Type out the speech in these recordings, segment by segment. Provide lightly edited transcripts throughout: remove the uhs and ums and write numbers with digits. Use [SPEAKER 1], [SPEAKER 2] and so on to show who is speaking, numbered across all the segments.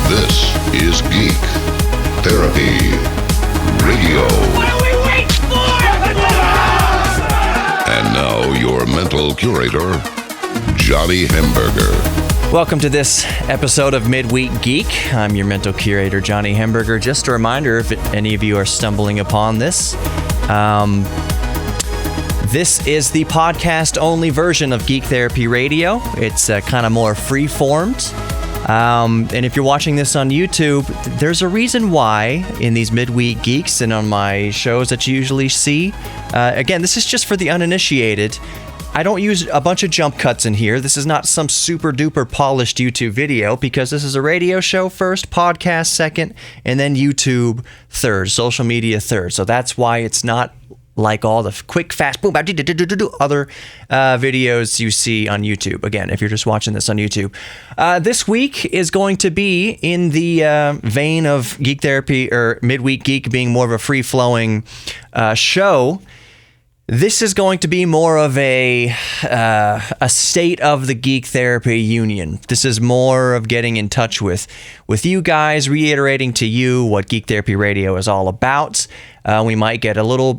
[SPEAKER 1] This is Geek Therapy Radio.
[SPEAKER 2] What are we waiting for?
[SPEAKER 1] And now your mental curator, Johnny Hamburger.
[SPEAKER 3] Welcome to this episode of Midweek Geek. I'm your mental curator, Johnny Hamburger. Just a reminder, if any of you are stumbling upon this, this is the podcast-only version of Geek Therapy Radio. It's kind of more free-formed. And if you're watching this on YouTube, there's a reason why in these Midweek Geeks and on my shows that you usually see. Again, this is just for the uninitiated. I don't use a bunch of jump cuts in here. This is not some super duper polished YouTube video because this is a radio show first, podcast second, and then YouTube third, social media third. So that's why it's not like all the quick, fast, boom, other videos you see on YouTube. Again, if you're just watching this on YouTube. This week is going to be in the vein of Geek Therapy, or Midweek Geek being more of a free-flowing show. This is going to be more of a state of the Geek Therapy Union. This is more of getting in touch with you guys, reiterating to you what Geek Therapy Radio is all about. We might get a little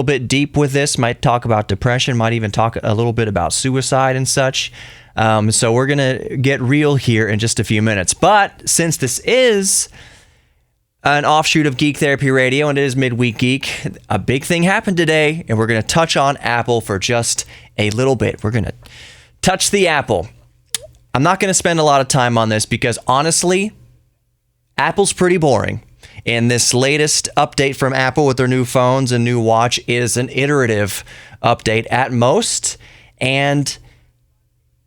[SPEAKER 3] bit deep with this, might talk about depression, might even talk a little bit about suicide and such. So we're going to get real here in just a few minutes. But since this is an offshoot of Geek Therapy Radio, and it is Midweek Geek, a big thing happened today, and we're going to touch on Apple for just a little bit. We're going to touch the Apple. I'm not going to spend a lot of time on this because, honestly, Apple's pretty boring. And this latest update from Apple with their new phones and new watch is an iterative update at most, and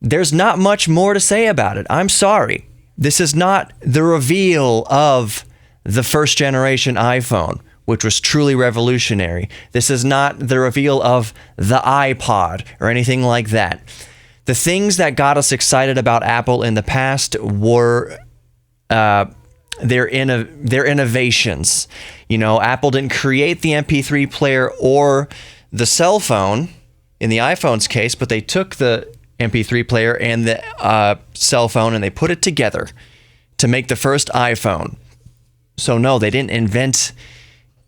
[SPEAKER 3] there's not much more to say about it. I'm sorry. This is not the reveal of the first generation iPhone, which was truly revolutionary. This is not the reveal of the iPod or anything like that. The things that got us excited about Apple in the past were their innovations. You know, Apple didn't create the MP3 player or the cell phone in the iPhone's case, but they took the MP3 player and the cell phone and they put it together to make the first iPhone. So no, they didn't invent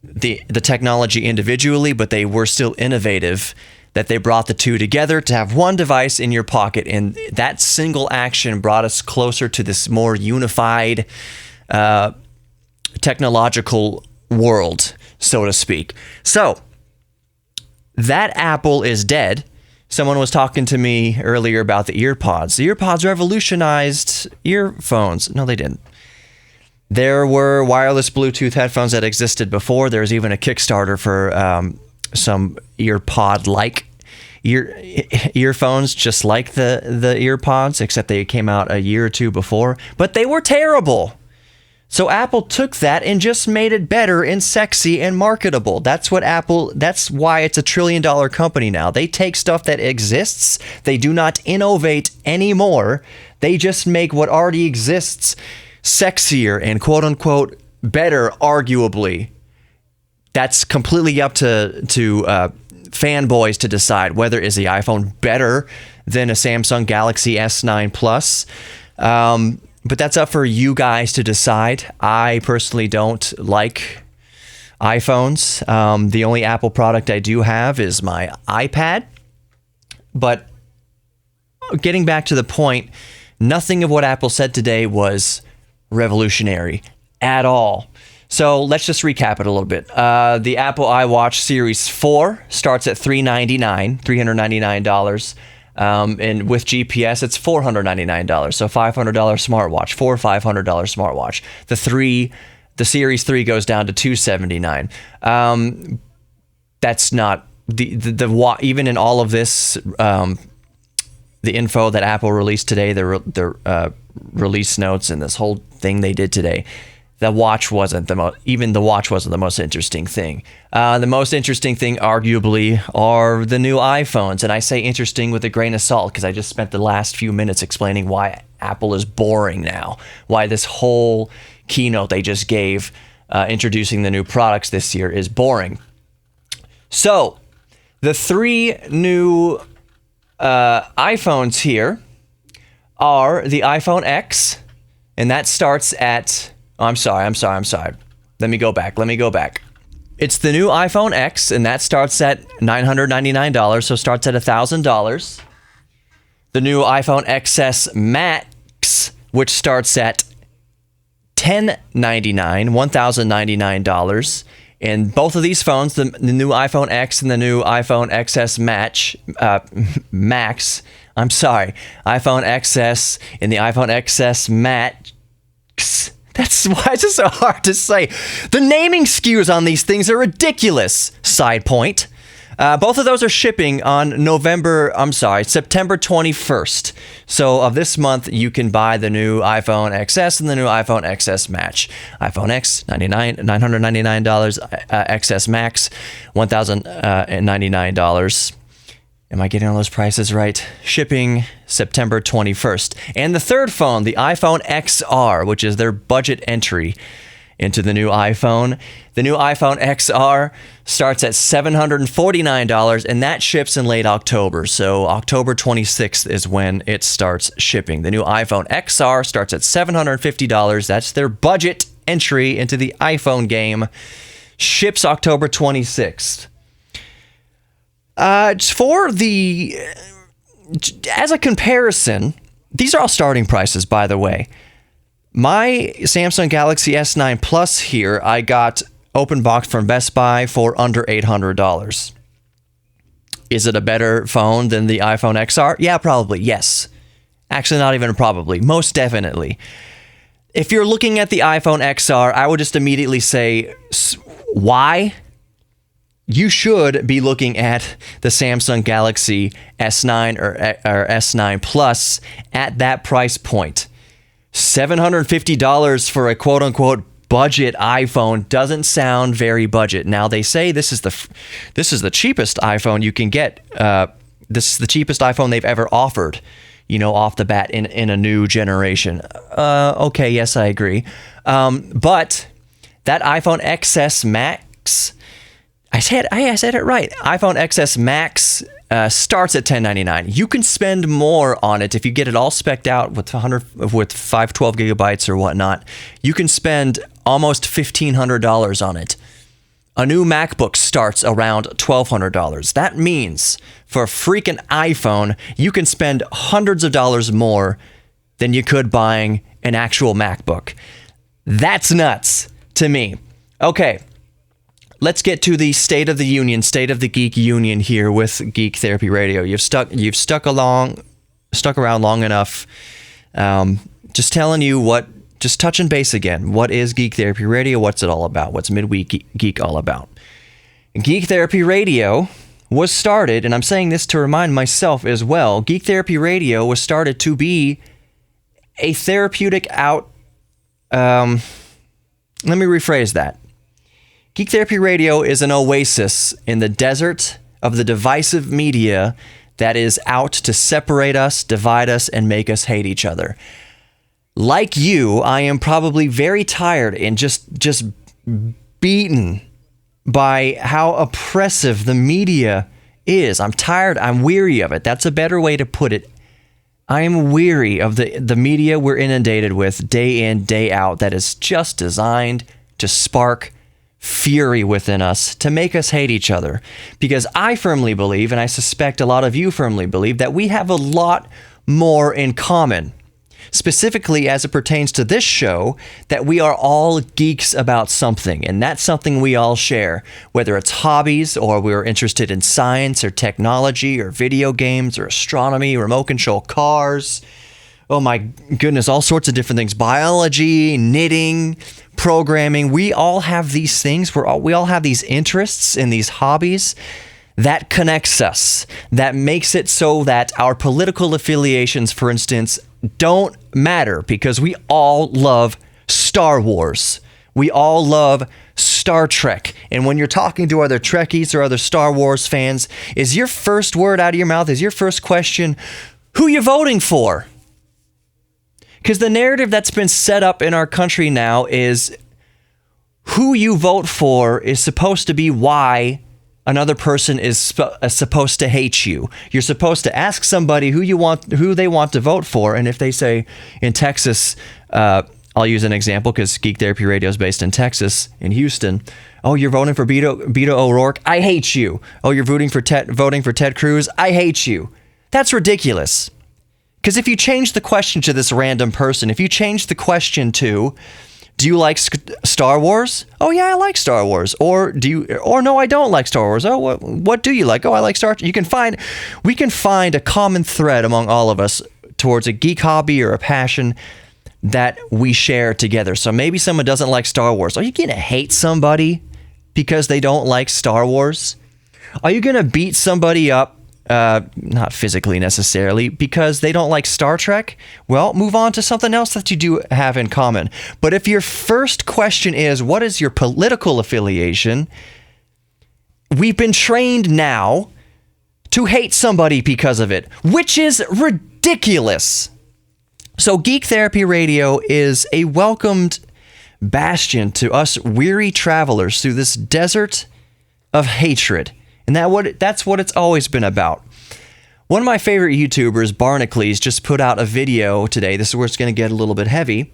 [SPEAKER 3] the technology individually, but they were still innovative that they brought the two together to have one device in your pocket. And that single action brought us closer to this more unified technological world, so to speak. So that Apple is dead. Someone was talking to me earlier about the earpods. The earpods revolutionized earphones. No, they didn't. There were wireless Bluetooth headphones that existed before. There was even a Kickstarter for some earpod-like earphones, just like the earpods, except they came out a year or two before. But they were terrible. So Apple took that and just made it better and sexy and marketable. That's why it's $1 trillion company now. They take stuff that exists. They do not innovate anymore. They just make what already exists sexier and quote-unquote better, arguably. That's completely up to fanboys to decide whether is the iPhone better than a Samsung Galaxy S9 Plus. But that's up for you guys to decide. I personally don't like iPhones. The only Apple product I do have is my iPad. But getting back to the point, nothing of what Apple said today was revolutionary at all. So let's just recap it a little bit. The Apple iWatch Series 4 starts at $399. And with GPS, it's $499. So $500 smartwatch, $500 smartwatch. The Series 3 goes down to $279. That's not the even in all of this, the info that Apple released today, the release notes and this whole thing they did today, the watch wasn't the most interesting thing. The most interesting thing, arguably, are the new iPhones. And I say interesting with a grain of salt because I just spent the last few minutes explaining why Apple is boring now, why this whole keynote they just gave introducing the new products this year is boring. So the three new iPhones here are the iPhone X, and that starts at... I'm sorry. Let me go back. It's the new iPhone X, and that starts at $999, so starts at $1,000. The new iPhone XS Max, which starts at $1,099. And both of these phones, the new iPhone X and the new iPhone XS Max, iPhone XS and the iPhone XS Max. That's why it's just so hard to say. The naming SKUs on these things are ridiculous. Side point. Both of those are shipping on September 21st. So of this month, you can buy the new iPhone XS and the new iPhone XS Max. iPhone X, $999. XS Max, $1,099. Am I getting all those prices right? Shipping September 21st. And the third phone, the iPhone XR, which is their budget entry into the new iPhone. The new iPhone XR starts at $749, and that ships in late October. So October 26th is when it starts shipping. The new iPhone XR starts at $750. That's their budget entry into the iPhone game. Ships October 26th. As a comparison, these are all starting prices, by the way. My Samsung Galaxy S9 Plus here, I got open box from Best Buy for under $800. Is it a better phone than the iPhone XR? Yeah, probably, yes. Actually, not even probably, most definitely. If you're looking at the iPhone XR, I would just immediately say, why? You should be looking at the Samsung Galaxy S9 or S9 Plus at that price point. $750 for a quote-unquote budget iPhone doesn't sound very budget. Now they say this is the cheapest iPhone you can get. This is the cheapest iPhone they've ever offered, off the bat in a new generation. Okay, yes, I agree. But that iPhone XS Max, I said it right. iPhone XS Max starts at $1,099. You can spend more on it if you get it all spec'd out with 512 gigabytes or whatnot. You can spend almost $1,500 on it. A new MacBook starts around $1,200. That means for a freaking iPhone, you can spend hundreds of dollars more than you could buying an actual MacBook. That's nuts to me. Okay. Let's get to the State of the Union, State of the Geek Union here with Geek Therapy Radio. You've stuck around long enough. Just telling you just touching base again. What is Geek Therapy Radio? What's it all about? What's Midweek Geek all about? Geek Therapy Radio was started, and I'm saying this to remind myself as well. Geek Therapy Radio was started to be a therapeutic let me rephrase that. Geek Therapy Radio is an oasis in the desert of the divisive media that is out to separate us, divide us, and make us hate each other. Like you, I am probably very tired and just beaten by how oppressive the media is. I'm tired. I'm weary of it. That's a better way to put it. I am weary of the media we're inundated with day in, day out that is just designed to spark fury within us, to make us hate each other. Because I firmly believe, and I suspect a lot of you firmly believe, that we have a lot more in common. Specifically as it pertains to this show, that we are all geeks about something, and that's something we all share. Whether it's hobbies, or we're interested in science, or technology, or video games, or astronomy, remote control cars. Oh my goodness, all sorts of different things. Biology, knitting, programming. We all have these things. We all have these interests and these hobbies that connects us, that makes it so that our political affiliations, for instance, don't matter, because we all love Star Wars. We all love Star Trek. And when you're talking to other Trekkies or other Star Wars fans, is your first word out of your mouth, is your first question, who you voting for? Because the narrative that's been set up in our country now is who you vote for is supposed to be why another person is supposed to hate you. You're supposed to ask somebody who they want to vote for, and if they say in Texas, I'll use an example because Geek Therapy Radio is based in Texas, in Houston. Oh, you're voting for Beto O'Rourke? I hate you. Oh, you're voting for Ted Cruz? I hate you. That's ridiculous. Because if you change the question to this random person, if you change the question to, do you like Star Wars? Oh yeah, I like Star Wars. Or no, I don't like Star Wars. Oh, what do you like? Oh, I like Star Wars. We can find a common thread among all of us towards a geek hobby or a passion that we share together. So maybe someone doesn't like Star Wars. Are you going to hate somebody because they don't like Star Wars? Are you going to beat somebody up, not physically necessarily, because they don't like Star Trek? Well, move on to something else that you do have in common. But if your first question is, what is your political affiliation? We've been trained now to hate somebody because of it, which is ridiculous. So Geek Therapy Radio is a welcomed bastion to us weary travelers through this desert of hatred. And that's what it's always been about. One of my favorite YouTubers, Barnacles, just put out a video today. This is where it's going to get a little bit heavy.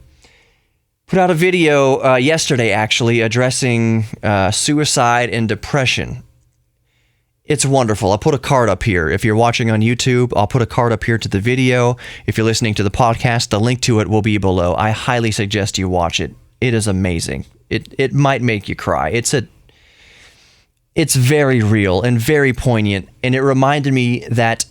[SPEAKER 3] Put out a video yesterday, actually, addressing suicide and depression. It's wonderful. I'll put a card up here. If you're watching on YouTube, I'll put a card up here to the video. If you're listening to the podcast, the link to it will be below. I highly suggest you watch it. It is amazing. It might make you cry. It's very real and very poignant, and it reminded me that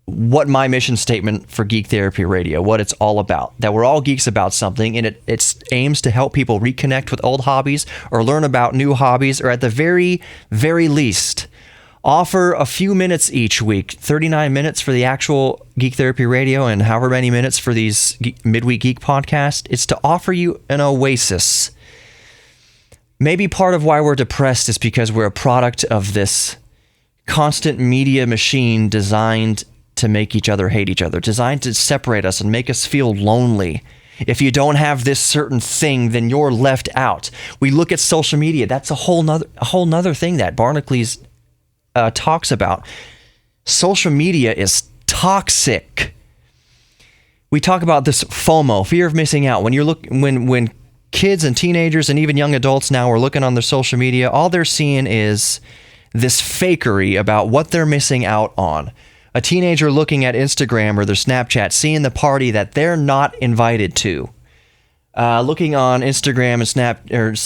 [SPEAKER 3] what my mission statement for Geek Therapy Radio, what it's all about, that we're all geeks about something, and it aims to help people reconnect with old hobbies or learn about new hobbies, or at the very, very least, offer a few minutes each week, 39 minutes for the actual Geek Therapy Radio and however many minutes for these Midweek Geek podcasts. It's to offer you an oasis. Maybe part of why we're depressed is because we're a product of this constant media machine designed to make each other hate each other, designed to separate us and make us feel lonely. If you don't have this certain thing, then you're left out. We look at social media. That's a whole nother thing that Barnacles talks about. Social media is toxic. We talk about this FOMO, fear of missing out. When kids and teenagers and even young adults now are looking on their social media, all they're seeing is this fakery about what they're missing out on. A teenager looking at Instagram or their Snapchat, seeing the party that they're not invited to. Looking on Instagram and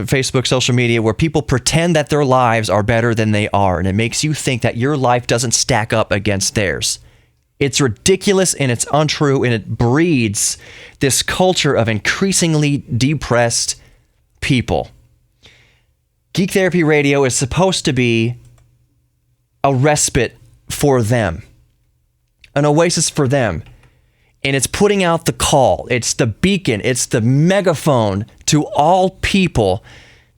[SPEAKER 3] Facebook, social media, where people pretend that their lives are better than they are, and it makes you think that your life doesn't stack up against theirs. It's ridiculous and it's untrue, and it breeds this culture of increasingly depressed people. Geek Therapy Radio is supposed to be a respite for them, an oasis for them. And it's putting out the call. It's the beacon. It's the megaphone to all people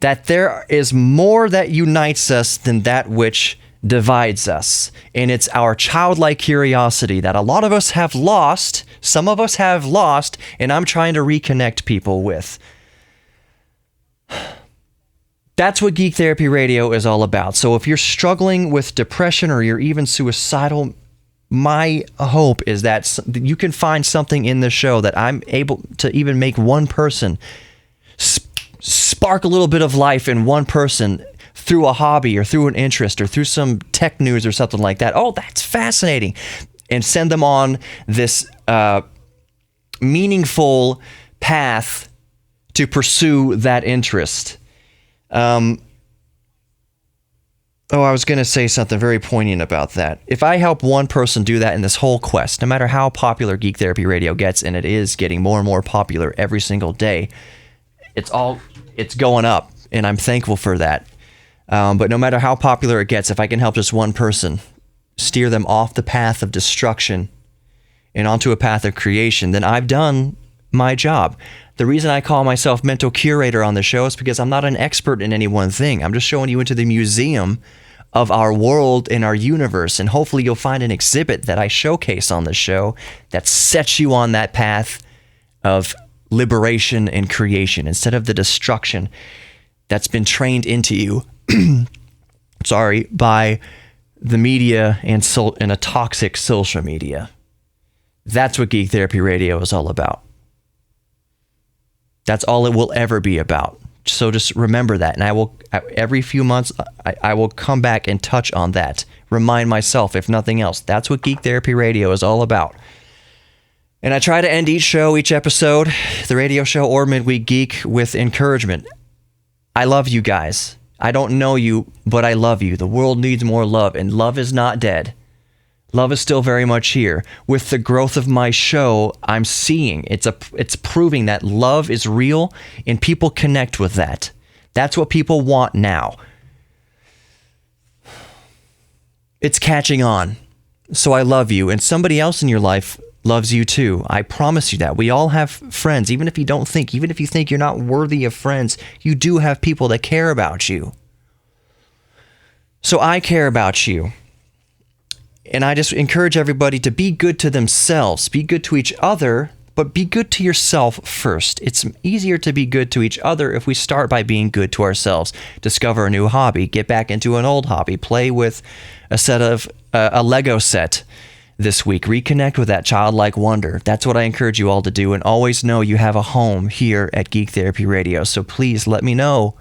[SPEAKER 3] that there is more that unites us than that which divides us. And it's our childlike curiosity that a lot of us have lost, some of us have lost, and I'm trying to reconnect people with. That's what Geek Therapy Radio is all about. So if you're struggling with depression or you're even suicidal, my hope is that you can find something in the show that I'm able to even make one person spark a little bit of life in one person through a hobby or through an interest or through some tech news or something like that. Oh, that's fascinating. And send them on this meaningful path to pursue that interest. I was going to say something very poignant about that. If I help one person do that in this whole quest, no matter how popular Geek Therapy Radio gets, and it is getting more and more popular every single day, it's going up, and I'm thankful for that. But no matter how popular it gets, if I can help just one person steer them off the path of destruction and onto a path of creation, then I've done my job. The reason I call myself mental curator on the show is because I'm not an expert in any one thing. I'm just showing you into the museum of our world and our universe, and hopefully you'll find an exhibit that I showcase on the show that sets you on that path of liberation and creation instead of the destruction that's been trained into you by the media and a toxic social media. That's what Geek Therapy Radio is all about. That's all it will ever be about. So just remember that. And every few months, I will come back and touch on that. Remind myself, if nothing else, that's what Geek Therapy Radio is all about. And I try to end each episode, the radio show or Midweek Geek, with encouragement. I love you guys. I don't know you, but I love you. The world needs more love, and love is not dead. Love is still very much here. With the growth of my show, I'm seeing it's proving that love is real and people connect with that. That's what people want now. It's catching on. So I love you, and somebody else in your life loves you too. I promise you that. We all have friends, even if you think you're not worthy of friends, you do have people that care about you. So I care about you. And I just encourage everybody to be good to themselves, be good to each other, but be good to yourself first. It's easier to be good to each other if we start by being good to ourselves. Discover a new hobby, get back into an old hobby, play with a Lego set this week. Reconnect with that childlike wonder. That's what I encourage you all to do, and always know you have a home here at Geek Therapy Radio. So please let me know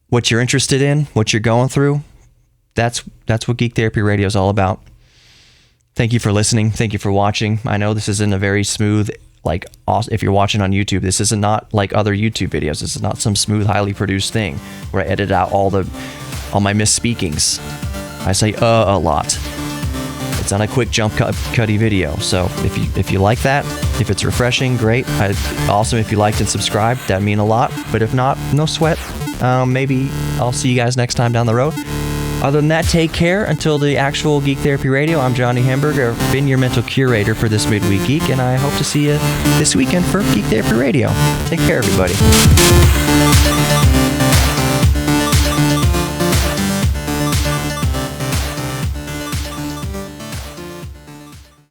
[SPEAKER 3] what you're interested in, what you're going through. That's what Geek Therapy Radio is all about. Thank you for listening. Thank you for watching. I know this isn't a very smooth, if you're watching on YouTube, this is not like other YouTube videos. This is not some smooth, highly produced thing where I edit out all my misspeakings. I say a lot. It's on a quick jump cutty video. So if you like that, if it's refreshing, great. Awesome if you liked and subscribed, that'd mean a lot. But if not, no sweat. Maybe I'll see you guys next time down the road. Other than that, take care until the actual Geek Therapy Radio. I'm Johnny Hamburger. I've been your mental curator for this Midweek Geek, and I hope to see you this weekend for Geek Therapy Radio. Take care, everybody.